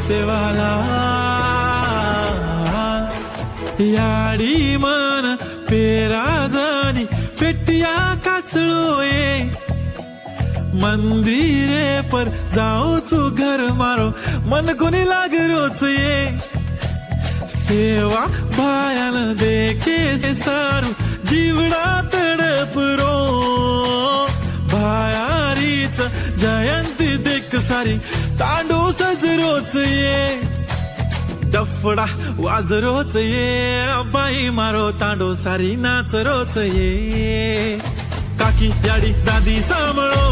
सेवाला याडी मन पेरादानी पेटिया काचलो ये मंदिरे पर जाओ तू घर मारो मन कोणी लागरोच ये सेवा भायान देखे से सारू जीवडा तडपरो भायारीच जयंती देख सारी तांडू सजरोच ये डफडा वाजरोच ये बाई मारो तांडो सारी नाचरोच ये काकी याडी दादी सांभाळो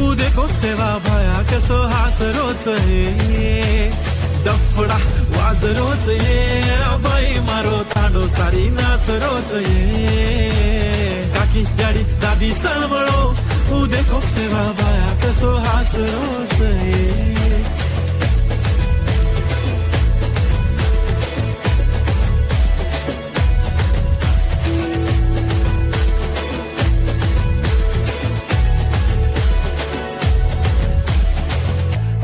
उदे को सेवा भाया कसो हासरोच ये डफडा वाजरोच ये बाई मारो तांडो सारी नाचरोच ये काकी याडी दादी सांभाळो उदे को सेवा भाया कसो हासरोच ये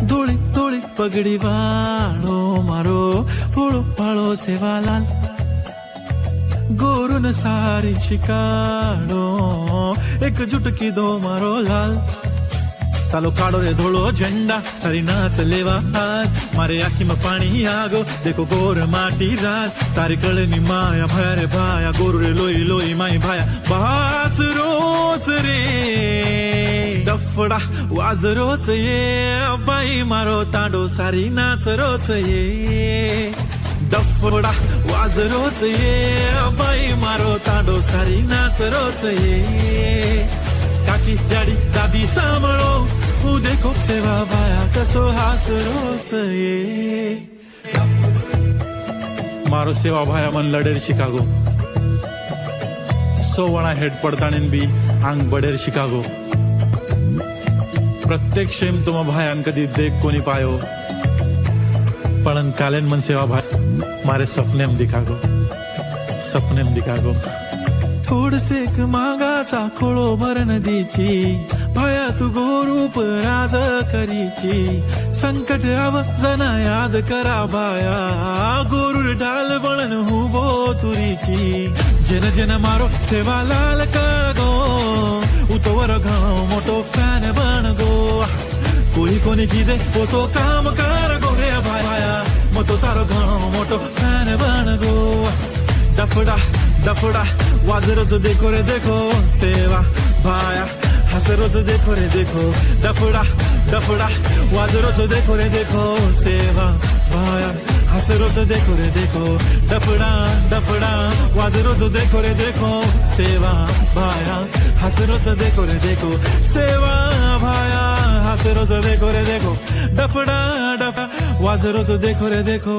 धोळी धोळी पगडी वाळो मारो फूल पाळो सेवालाल गोरून सारी शिकाडो एकजुट की दो मारो लाल चालो काढो रे धोळो झंडा सारी नाच लेवा हात मारे आखी में पानी आगो देखो गोर माटी रात तारी कळनी माया भाया रे भाया गोरू रे लोई लोई माई भाया बास रोच रे डफडा वाजरोच ये बाई मारो तांडो सारी नाचरोच ये डफडा वाजरोच ये बाई मारो तांडो सारी नाचरोच ये काकी याडी दादी सांभाळो उदे को सेवा भाया कसो हासरोच ये मारो सेवा भाया मन लडेर शिकागो सोवणा हेड पडताणीन बी आंग बडेर शिकागो प्रत्येक शेम तुम भायान कदी देख कोनी पायो पण कालेन मन सेवा भाई मारे सपनेम दिखागो थोड सेक मागाचा खोळो भर नदीची भाया तू गोरूप राज करीची संकट आव जना याद करा भाया गोरूर ढाल बनन हुबो तुरीची जन जन मारो सेवा लाल कागो उतवर घणो मोटो फॅन बन गो कोई कोनी कीधे वो तो काम कर गो रे भाया मतो तारो घणो मोटो फॅन बन गो डफडा डफडा वाजरोच देखो रे देखो सेवा भाया हसरोच देखो रे देखो डफडा डफडा वाजरोच देखो रे देखो सेवा भाया हसरोच देखो रे देखो डफडा डफडा वाजरोच देखो रे देखो सेवा भाया हसरोच देखो रे देखो सेवा भाया हसरोच देखो रे देखो डफडा डफडा वाजरोच देखो रे देखो